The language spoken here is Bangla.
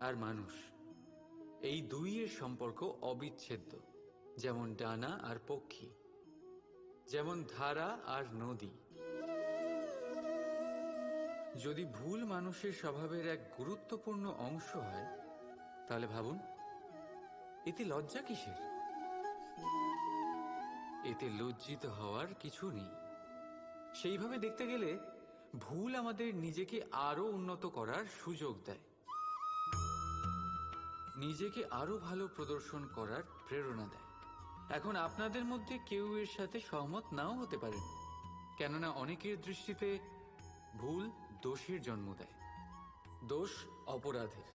আর মানুষ, এই দুইয়ের সম্পর্ক অবিচ্ছেদ্য। যেমন ডানা আর পক্ষী, যেমন ধারা আর নদী। যদি ভুল মানুষের স্বভাবের এক গুরুত্বপূর্ণ অংশ হয়, তাহলে ভাবুন, এতে লজ্জা কিসের? এতে লজ্জিত হওয়ার কিছু নেই। সেইভাবে দেখতে গেলে ভুল আমাদের নিজেকে আরো উন্নত করার সুযোগ দেয়, নিজেকে আরো ভালো প্রদর্শন করার প্রেরণা দেয়। এখন আপনাদের মধ্যে কেউ এর সাথে সহমত নাও হতে পারেন, কেননা অনেকের দৃষ্টিতে ভুল দোষের জন্ম দেয়, দোষ অপরাধের।